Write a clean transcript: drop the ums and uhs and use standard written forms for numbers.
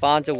5